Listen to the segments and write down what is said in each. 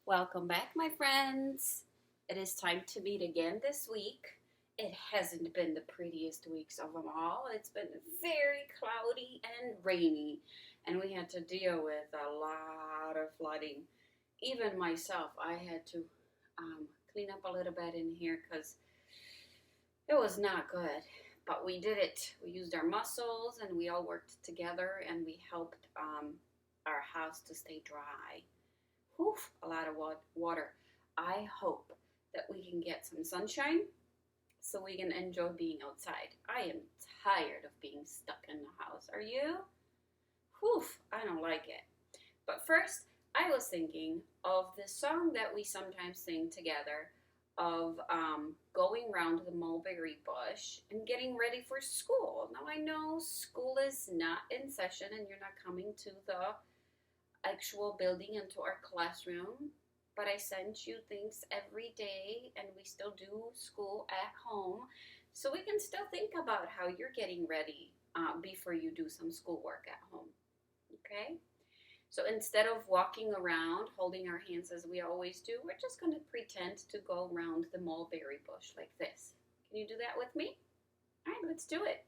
Welcome back, my friends. It is time to meet again this week. It hasn't been the prettiest weeks of them all. It's been very cloudy and rainy, and we had to deal with a lot of flooding. Even myself, I had to clean up a little bit in here because it was not good. But we did it. We used our muscles and we all worked together and we helped our house to stay dry. Whew, a lot of water. I hope that we can get some sunshine so we can enjoy being outside. I am tired of being stuck in the house. Are you? Whew, I don't like it. But first, I was thinking of the song that we sometimes sing together of going around the mulberry bush and getting ready for school. Now, I know school is not in session and you're not coming to the actual building into our classroom, but I send you things every day and we still do school at home, so we can still think about how you're getting ready before you do some schoolwork at home. Okay? So instead of walking around holding our hands as we always do, we're just going to pretend to go around the mulberry bush like this. Can you do that with me? All right, let's do it.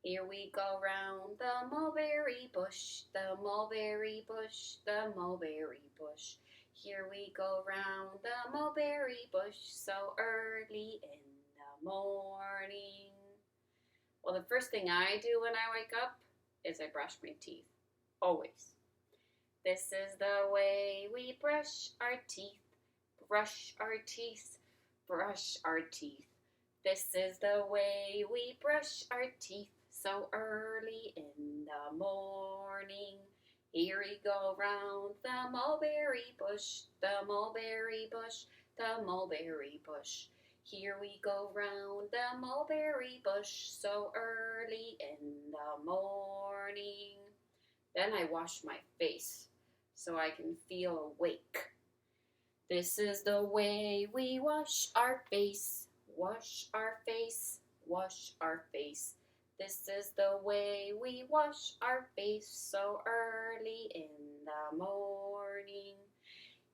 Here we go round the mulberry bush, the mulberry bush, the mulberry bush. Here we go round the mulberry bush so early in the morning. Well, the first thing I do when I wake up is I brush my teeth. Always. This is the way we brush our teeth, brush our teeth, brush our teeth. This is the way we brush our teeth so early in the morning. Here we go round the mulberry bush, the mulberry bush, the mulberry bush. Here we go round the mulberry bush so early in the morning. Then I wash my face so I can feel awake. This is the way we wash our face, wash our face, wash our face. This is the way we wash our face so early in the morning.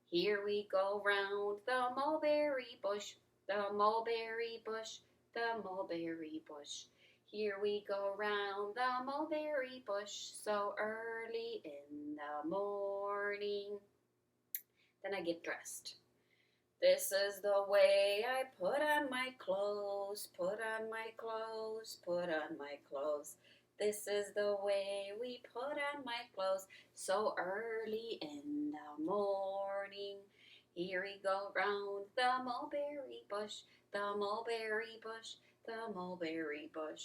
Here we go round the mulberry bush, the mulberry bush, the mulberry bush. Here we go round the mulberry bush so early in the morning. Then I get dressed. This is the way I put on my clothes, put on my clothes, put on my clothes. This is the way we put on my clothes so early in the morning. Here we go round the mulberry bush, the mulberry bush, the mulberry bush.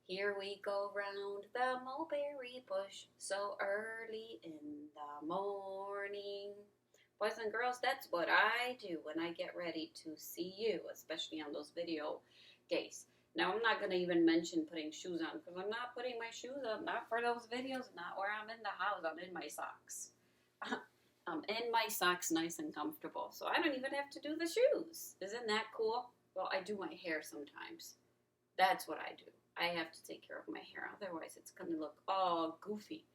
Here we go round the mulberry bush so early in the morning. Boys and girls, that's what I do when I get ready to see you, especially on those video days. Now, I'm not going to even mention putting shoes on because I'm not putting my shoes on, not for those videos, not where I'm in the house. I'm in my socks. I'm in my socks nice and comfortable, so I don't even have to do the shoes. Isn't that cool? Well, I do my hair sometimes. That's what I do. I have to take care of my hair, otherwise it's going to look all goofy.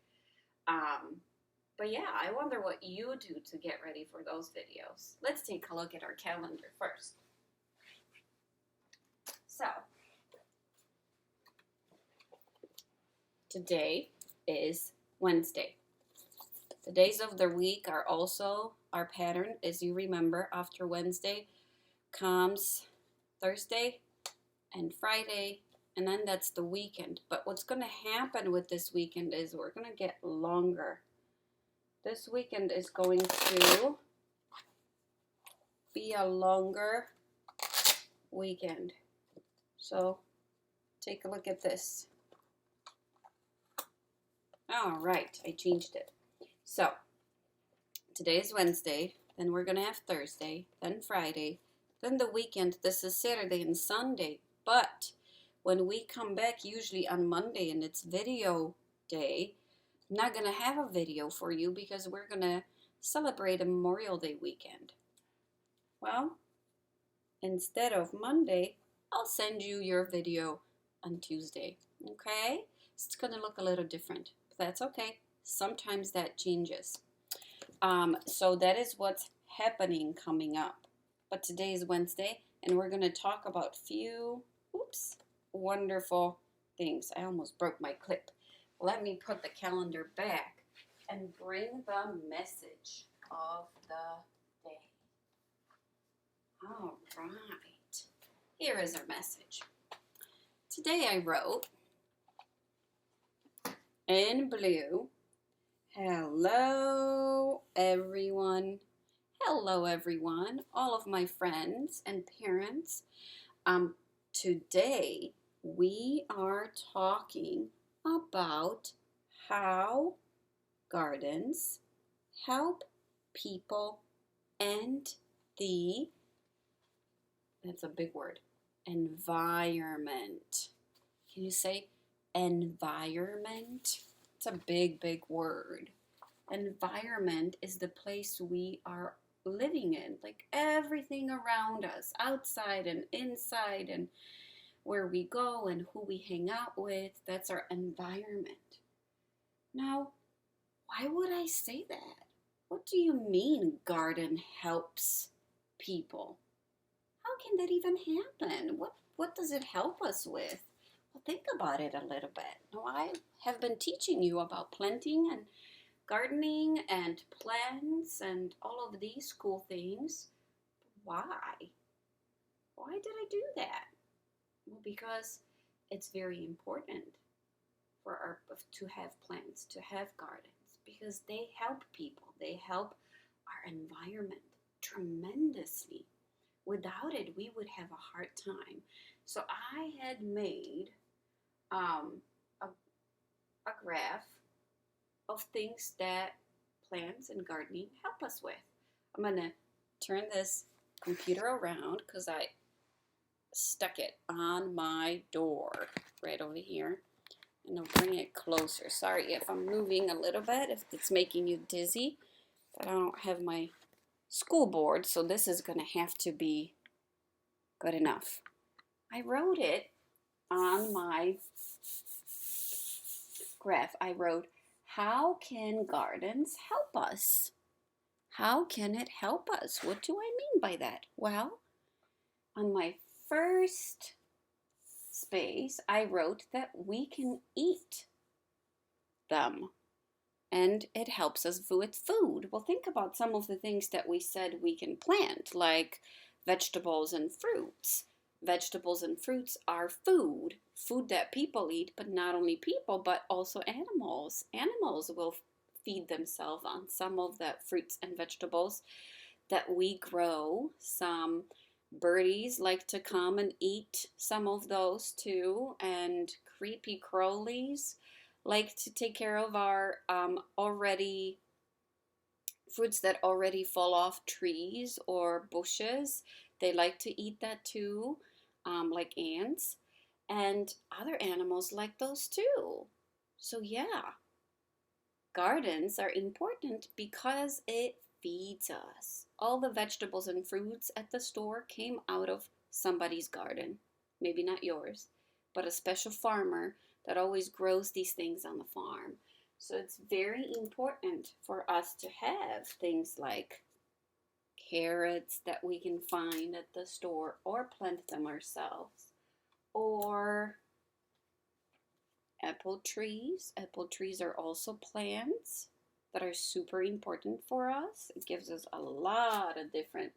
But yeah, I wonder what you do to get ready for those videos. Let's take a look at our calendar first. So, today is Wednesday. The days of the week are also our pattern. As you remember, after Wednesday comes Thursday and Friday, and then that's the weekend. But what's going to happen with this weekend is we're going to get longer. This weekend is going to be a longer weekend. So take a look at this. All right, I changed it. So today is Wednesday, then we're going to have Thursday, then Friday, then the weekend. This is Saturday and Sunday. But when we come back, usually on Monday, and it's video day, I'm not going to have a video for you because we're going to celebrate a Memorial Day weekend. Well, instead of Monday, I'll send you your video on Tuesday, okay? It's going to look a little different, but that's okay. Sometimes that changes. So that is what's happening coming up. But today is Wednesday, and we're going to talk about few, wonderful things. I almost broke my clip. Let me put the calendar back and bring the message of the day. All right. Here is our message. Today I wrote in blue, hello everyone. Hello everyone, all of my friends and parents. Today we are talking about how gardens help people and the, that's a big word, environment. Can you say environment? It's a big, big word. Environment is the place we are living in, like everything around us, outside and inside, and where we go and who we hang out with. That's our environment. Now, why would I say that? What do you mean garden helps people? How can that even happen? What does it help us with? Well, think about it a little bit. Now, I have been teaching you about planting and gardening and plants and all of these cool things. Why? Why did I do that? Well, because it's very important for to have plants, to have gardens, because they help people. They help our environment tremendously. Without it, we would have a hard time. So I had made a graph of things that plants and gardening help us with. I'm going to turn this computer around because I stuck it on my door right over here. And I'll bring it closer. Sorry if I'm moving a little bit, if it's making you dizzy. But I don't have my school board, so this is going to have to be good enough. I wrote it on my graph. I wrote, how can gardens help us? How can it help us? What do I mean by that? Well, on my first space, I wrote that we can eat them and it helps us with food. Well, think about some of the things that we said we can plant, like vegetables and fruits. Vegetables and fruits are food that people eat, but not only people, but also animals. Animals will feed themselves on some of the fruits and vegetables that we grow. Some birdies like to come and eat some of those too, and creepy crawlies like to take care of our already fruits that already fall off trees or bushes. They like to eat that too, like ants, and other animals like those too. So yeah, gardens are important because it feeds us. All the vegetables and fruits at the store came out of somebody's garden. Maybe not yours, but a special farmer that always grows these things on the farm. So it's very important for us to have things like carrots that we can find at the store or plant them ourselves, or apple trees. Apple trees are also plants that are super important for us. It gives us a lot of different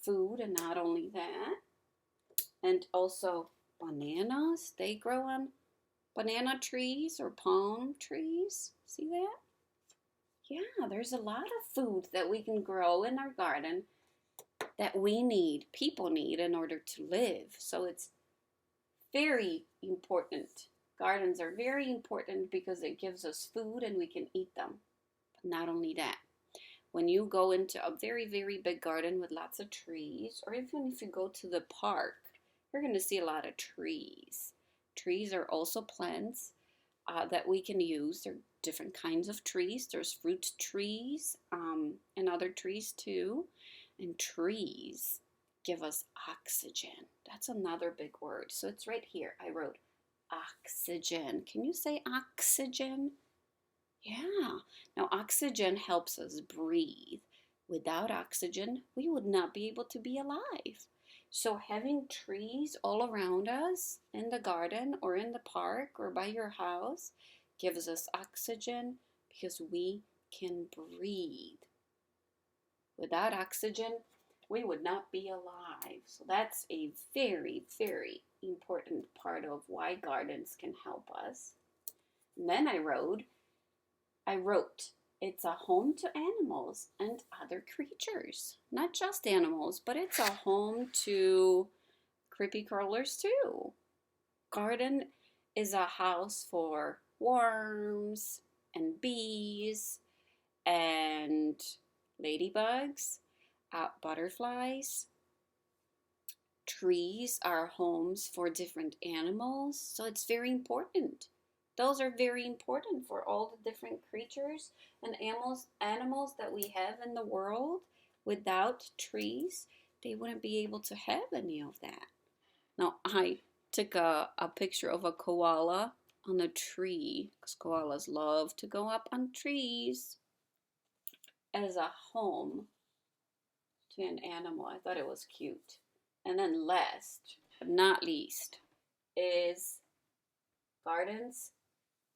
food, and not only that, and also bananas. They grow on banana trees or palm trees. See that? Yeah, there's a lot of food that we can grow in our garden that we need, people need in order to live. So it's very important. Gardens are very important because it gives us food and we can eat them. But not only that, when you go into a very, very big garden with lots of trees, or even if you go to the park, you're going to see a lot of trees. Trees are also plants that we can use. There are different kinds of trees. There's fruit trees and other trees too. And trees give us oxygen. That's another big word. So it's right here. I wrote oxygen. Can you say oxygen? Yeah. Now, oxygen helps us breathe. Without oxygen, we would not be able to be alive. So having trees all around us in the garden or in the park or by your house gives us oxygen because we can breathe. Without oxygen, we would not be alive. So that's a very, very important part of why gardens can help us. And then I wrote, it's a home to animals and other creatures. Not just animals, but it's a home to creepy crawlers too. Garden is a house for worms and bees and ladybugs, butterflies. Trees are homes for different animals, so it's very important. Those are very important for all the different creatures and animals that we have in the world. Without trees, they wouldn't be able to have any of that. Now, I took a picture of a koala on a tree, because koalas love to go up on trees, as a home to an animal. I thought it was cute. And then last but not least is gardens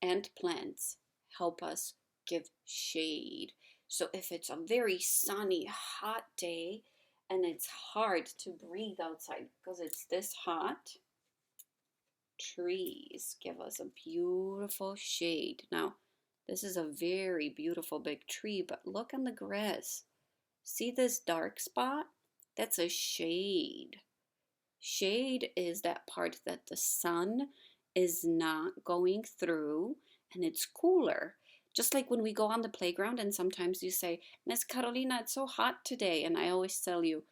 and plants help us give shade. So if it's a very sunny, hot day and it's hard to breathe outside because it's this hot, trees give us a beautiful shade. Now, this is a very beautiful big tree, but look on the grass. See this dark spot? That's a shade. Shade is that part that the sun is not going through and it's cooler. Just like when we go on the playground and sometimes you say, Miss Carolina, it's so hot today. And I always tell you,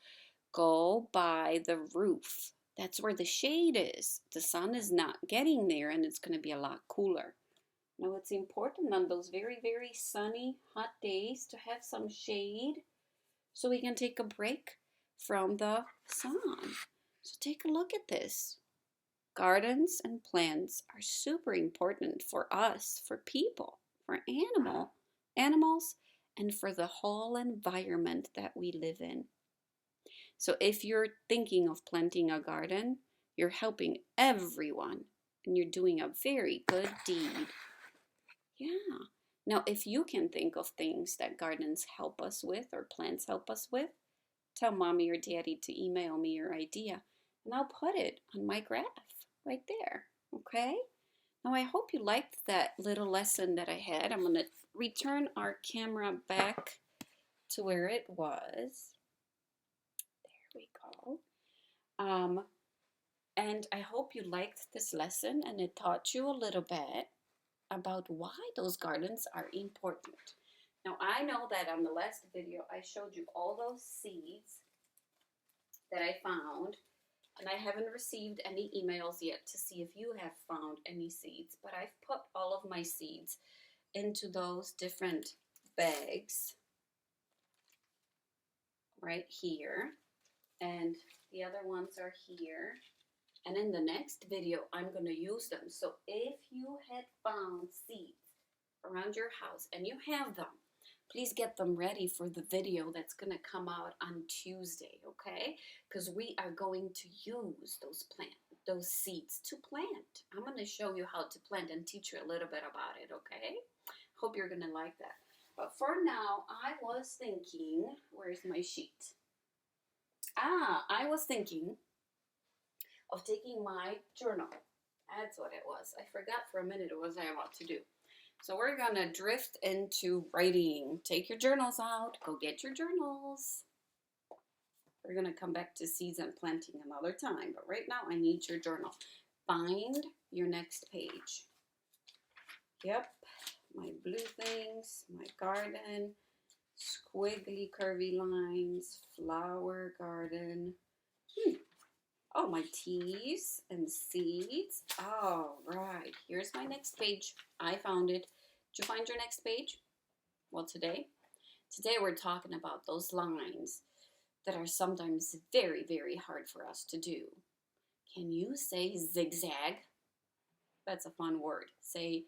go by the roof. That's where the shade is. The sun is not getting there and it's going to be a lot cooler. Now it's important on those very, very sunny, hot days to have some shade so we can take a break from the sun. So take a look at this. Gardens and plants are super important for us, for people, for animals, and for the whole environment that we live in. So if you're thinking of planting a garden, you're helping everyone and you're doing a very good deed. Yeah. Now, if you can think of things that gardens help us with or plants help us with, tell mommy or daddy to email me your idea and I'll put it on my graph right there. Okay? Now, I hope you liked that little lesson that I had. I'm going to return our camera back to where it was. There we go. And I hope you liked this lesson and it taught you a little bit about why those gardens are important. Now, I know that on the last video, I showed you all those seeds that I found, and I haven't received any emails yet to see if you have found any seeds, but I've put all of my seeds into those different bags right here, and the other ones are here. And in the next video, I'm going to use them. So if you had found seeds around your house and you have them, please get them ready for the video that's going to come out on Tuesday, okay? Because we are going to use those seeds to plant. I'm going to show you how to plant and teach you a little bit about it, okay? Hope you're going to like that. But for now, I was thinking, where's my sheet? I was thinking of taking my journal. That's what it was. I forgot for a minute what was I about to do. So we're going to drift into writing. Take your journals out. Go get your journals. We're going to come back to seeds and planting another time. But right now, I need your journal. Find your next page. Yep. My blue things. My garden. Squiggly curvy lines. Flower garden. Oh, my teas and seeds. All right, here's my next page. I found it. Did you find your next page? Well, today we're talking about those lines that are sometimes very, very hard for us to do. Can you say zigzag? That's a fun word. Say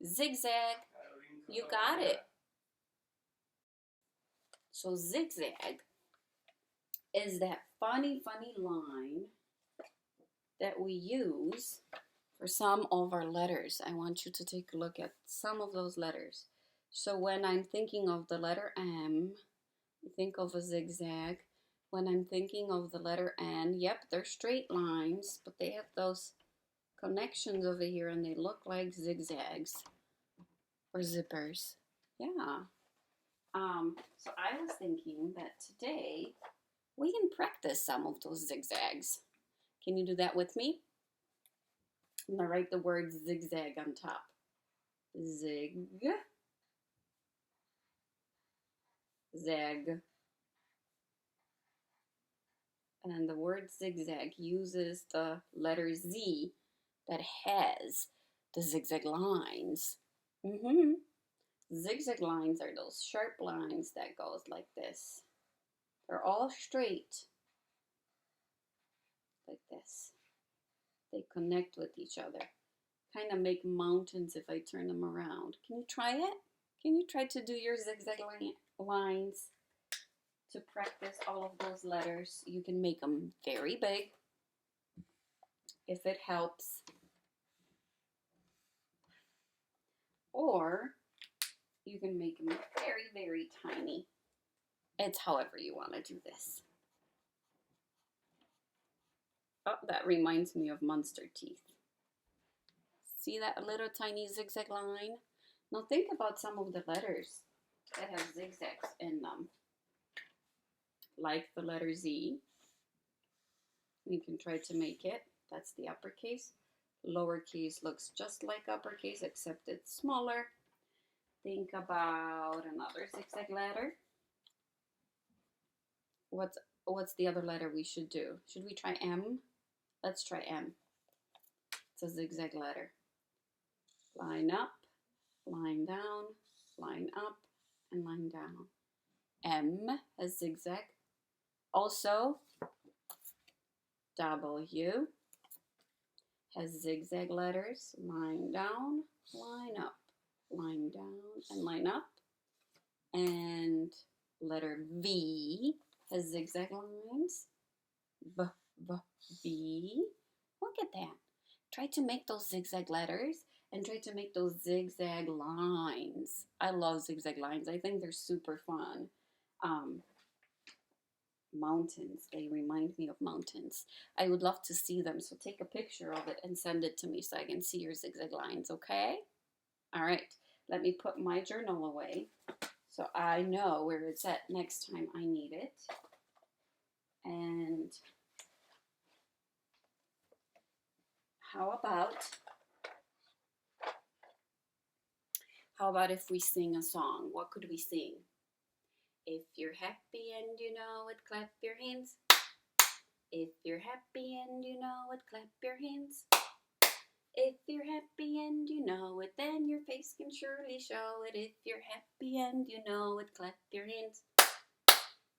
zigzag. You got it. So zigzag is that funny line that we use for some of our letters. I want you to take a look at some of those letters. So when I'm thinking of the letter M, think of a zigzag. When I'm thinking of the letter N, yep, they're straight lines, but they have those connections over here and they look like zigzags or zippers. Yeah. So I was thinking that today we can practice some of those zigzags. Can you do that with me? I'm going to write the word zigzag on top. Zig, zag. And the word zigzag uses the letter Z that has the zigzag lines. Zigzag lines are those sharp lines that goes like this. They're all straight, like this. They connect with each other. Kind of make mountains if I turn them around. Can you try it? Can you try to do your zigzag lines to practice all of those letters? You can make them very big if it helps. Or you can make them very tiny. It's however you want to do this. Oh, that reminds me of Monster Teeth. See that little tiny zigzag line? Now think about some of the letters that have zigzags in them. Like the letter Z. You can try to make it. That's the uppercase. Lowercase looks just like uppercase except it's smaller. Think about another zigzag letter. What's the other letter we should do? Should we try M? Let's try M. It's a zigzag letter. Line up, line down, line up, and line down. M has zigzag. Also, W has zigzag letters. Line down, line up, line down, and line up. And letter V has zigzag lines. V. Look at that. Try to make those zigzag letters and try to make those zigzag lines. I love zigzag lines. I think they're super fun. Mountains. They remind me of mountains. I would love to see them. So take a picture of it and send it to me so I can see your zigzag lines, okay? All right. Let me put my journal away so I know where it's at next time I need it. And how about if we sing a song? What could we sing? If you're happy and you know it, clap your hands. If you're happy and you know it, clap your hands. If you're happy and you know it, then your face can surely show it. If you're happy and you know it, clap your hands.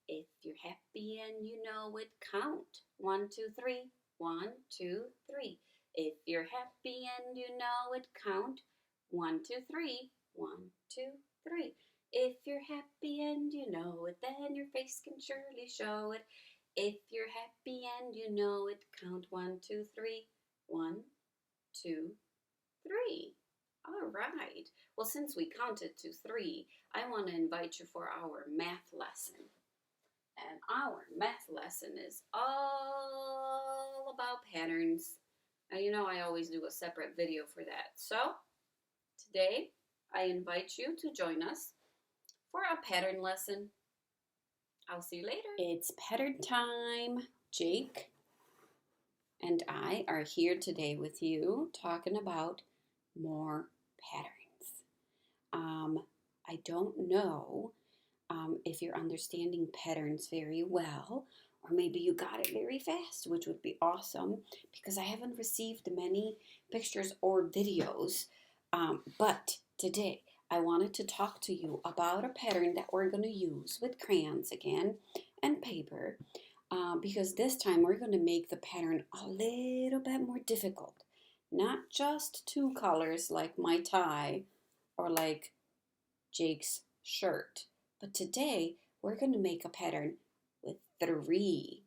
If you're happy and you know it, count. 1, 2, 3. 1, 2, 3. If you're happy and you know it, count. 1, 2, 3. 1, 2, 3. If you're happy and you know it, then your face can surely show it. If you're happy and you know it, count. 1, 2, 3. 1, 2, 3. All right. Well, since we counted to 3, I want to invite you for our math lesson. And our math lesson is all about patterns. Now, you know I always do a separate video for that. So, today, I invite you to join us for a pattern lesson. I'll see you later. It's pattern time. Jake and I are here today with you talking about more patterns. I don't know if you're understanding patterns very well, or maybe you got it very fast, which would be awesome because I haven't received many pictures or videos. But today I wanted to talk to you about a pattern that we're going to use with crayons again and paper because this time we're going to make the pattern a little bit more difficult. Not just 2 colors like my tie or like Jake's shirt. But today, we're going to make a pattern with 3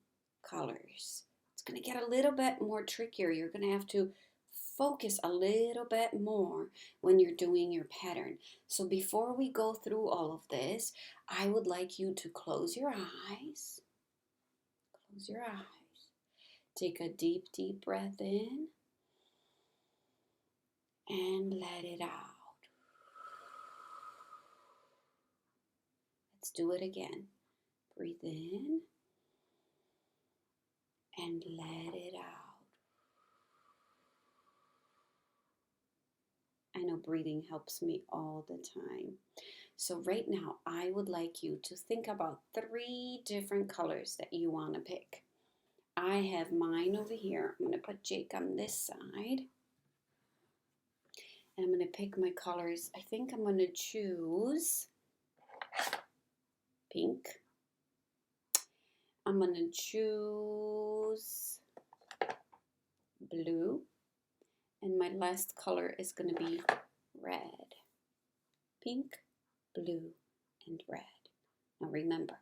colors. It's going to get a little bit more trickier. You're going to have to focus a little bit more when you're doing your pattern. So before we go through all of this, I would like you to close your eyes. Close your eyes. Take a deep, deep breath in and let it out. Let's do it again. Breathe in and let it out. I know breathing helps me all the time. So right now, I would like you to think about 3 different colors that you want to pick. I have mine over here. I'm going to put Jake on this side. And I'm going to pick my colors. I think I'm going to choose pink. I'm going to choose blue. And my last color is going to be red. Pink, blue, and red. Now remember,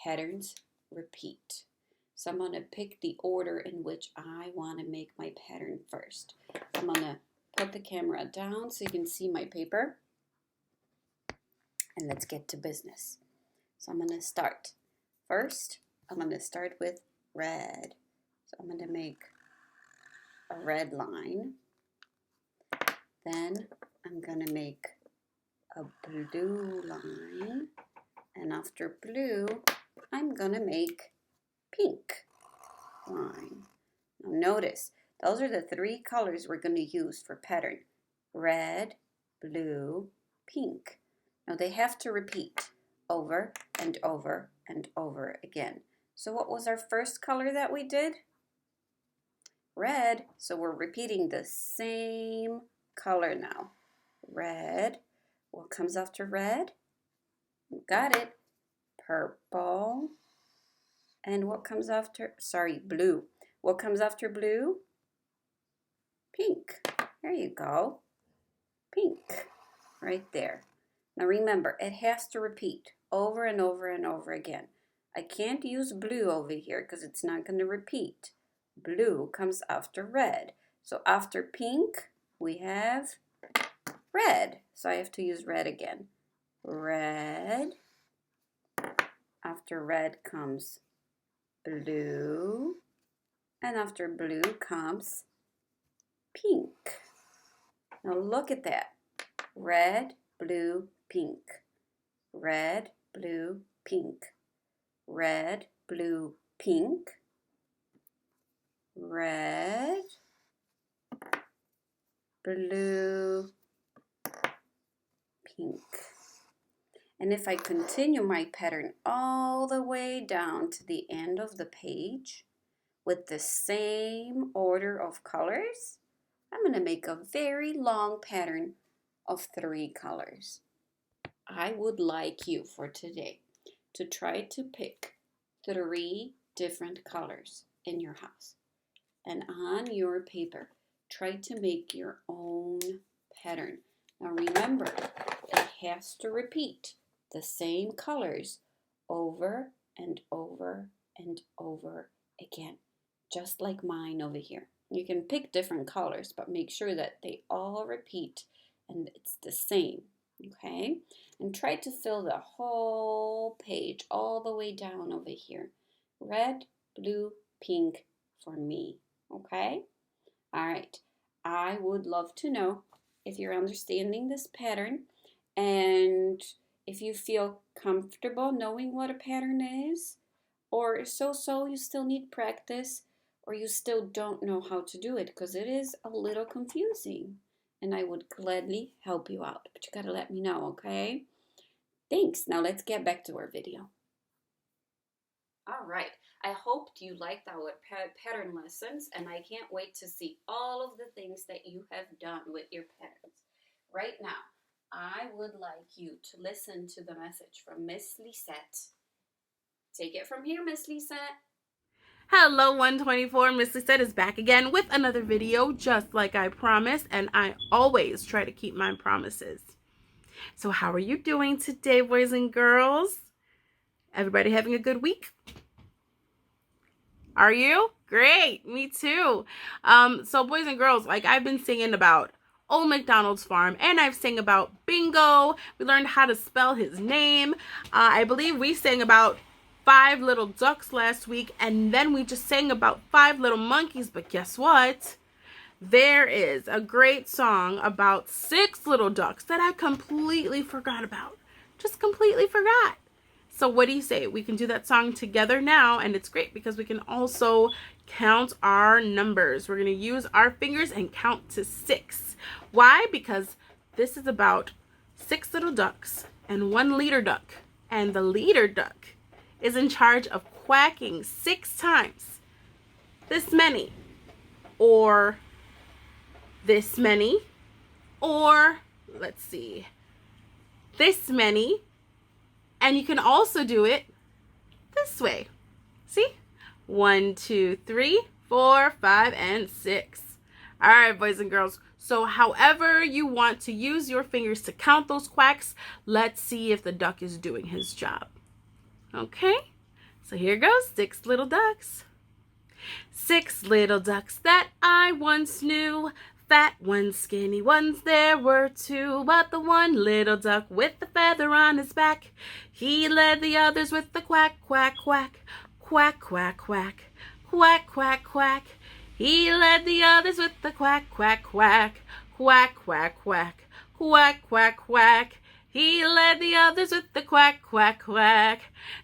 patterns repeat. So I'm going to pick the order in which I want to make my pattern first. I'm going to put the camera down so you can see my paper. And let's get to business. So I'm going to start. First, I'm going to start with red. So I'm going to make a red line. Then I'm going to make a blue line. And after blue, I'm going to make pink line. Now notice, those are the 3 colors we're going to use for pattern. Red, blue, pink. Now they have to repeat over and over and over again. So what was our first color that we did? Red. So we're repeating the same color now. Red. What comes after red? Got it. Purple. And what comes after, blue. What comes after blue? Pink. There you go. Pink. Right there. Now remember, it has to repeat over and over and over again. I can't use blue over here because it's not going to repeat. Blue comes after red. So after pink, we have red. So I have to use red again. Red. After red comes blue, and after blue comes pink. Now look at that. Red, blue, pink. Red, blue, pink. Red, blue, pink. Red, blue, pink. And if I continue my pattern all the way down to the end of the page with the same order of colors, I'm going to make a very long pattern of 3 colors. I would like you for today to try to pick 3 different colors in your house. And on your paper, try to make your own pattern. Now remember, it has to repeat the same colors over and over and over again, just like mine over here. You can pick different colors, but make sure that they all repeat and it's the same, okay? And try to fill the whole page all the way down over here. Red, blue, pink for me, okay? All right, I would love to know if you're understanding this pattern and if you feel comfortable knowing what a pattern is, or so you still need practice, or you still don't know how to do it because it is a little confusing. And I would gladly help you out, but you gotta let me know, okay? Thanks. Now let's get back to our video. All right. I hoped you liked our pattern lessons, and I can't wait to see all of the things that you have done with your patterns. Right now, I would like you to listen to the message from Miss Lisette. Take it from here, Miss Lisette. Hello 124, Miss Lisette is back again with another video just like I promised, and I always try to keep my promises. So how are you doing today, boys and girls? Everybody having a good week? Are you? Great. Me too. So boys and girls, like I've been singing about Old MacDonald's Farm, and I've sang about Bingo. We learned how to spell his name. I believe we sang about 5 little ducks last week, and then we just sang about 5 little monkeys. But guess what? There is a great song about 6 little ducks that I completely forgot about. Just completely forgot. So what do you say? We can do that song together now, and it's great because we can also count our numbers. We're going to use our fingers and count to 6. Why? Because this is about 6 little ducks and 1 leader duck. And the leader duck is in charge of quacking 6 times. This many, or this many, or let's see, this many. And you can also do it this way. See? 1, 2, 3, 4, 5, and 6. All right, boys and girls. So however you want to use your fingers to count those quacks, let's see if the duck is doing his job. Okay? So here goes. 6 little ducks. 6 little ducks that I once knew. Fat ones, skinny ones, there were 2, but the one little duck with the feather on his back, he led the others with the quack, quack, quack, quack, quack, quack, quack, quack, quack. He led the others with the quack, quack, quack, quack, quack, quack, quack, quack, quack. He led the others with the quack, quack, quack.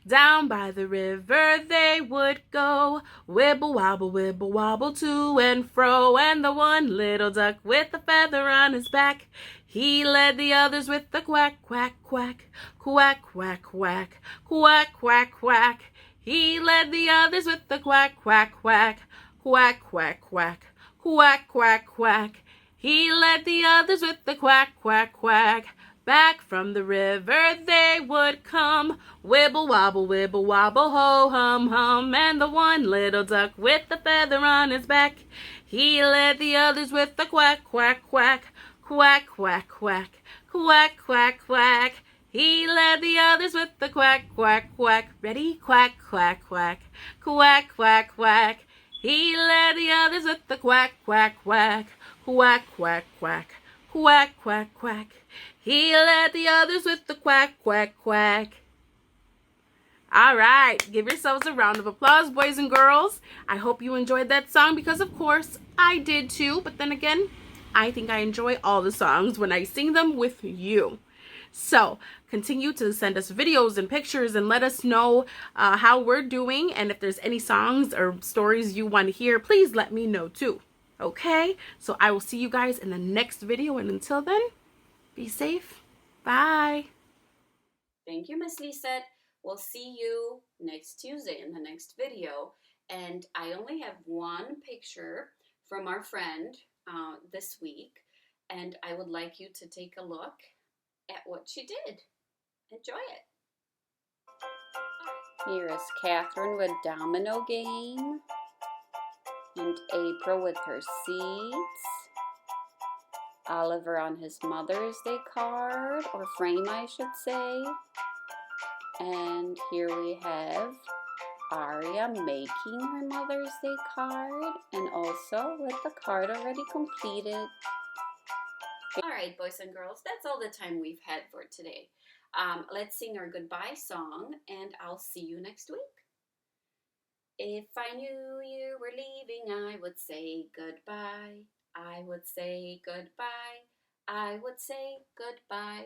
Down by the river they would go, wibble wobble to and fro. And the one little duck with the feather on his back, he led the others with the quack, quack, quack, quack, quack, quack, quack, quack, quack. He led the others with the quack, quack, quack, quack, quack, quack, quack, quack, quack. He led the others with the quack, quack, quack. Back from the river they would come, wibble wobble, ho hum hum. And the one little duck with the feather on his back, he led the others with the quack, quack, quack, quack, quack, quack, quack, quack, quack. He led the others with the quack, quack, quack. Ready? Quack, quack, quack, quack, quack, quack. He led the others with the quack, quack, quack, quack, quack, quack, quack, quack, quack. He led the others with the quack, quack, quack. All right, give yourselves a round of applause, boys and girls. I hope you enjoyed that song because, of course, I did too. But then again, I think I enjoy all the songs when I sing them with you. So continue to send us videos and pictures and let us know how we're doing. And if there's any songs or stories you want to hear, please let me know too. Okay, so I will see you guys in the next video. And until then, be safe. Bye. Thank you, Miss Lisette. We'll see you next Tuesday in the next video. And I only have one picture from our friend this week. And I would like you to take a look at what she did. Enjoy it. Here is Catherine with Domino Game. And April with her seeds. Oliver on his Mother's Day card, or frame I should say. And here we have Aria making her Mother's Day card, and also with the card already completed. Alright, boys and girls, that's all the time we've had for today. Let's sing our goodbye song, and I'll see you next week. If I knew you were leaving, I would say goodbye. I would say goodbye. I would say goodbye.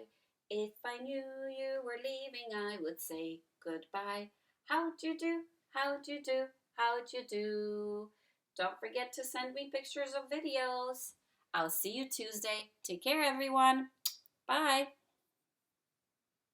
If I knew you were leaving, I would say goodbye. How'd you do? How'd you do? How'd you do? Don't forget to send me pictures of videos. I'll see you Tuesday. Take care, everyone. Bye.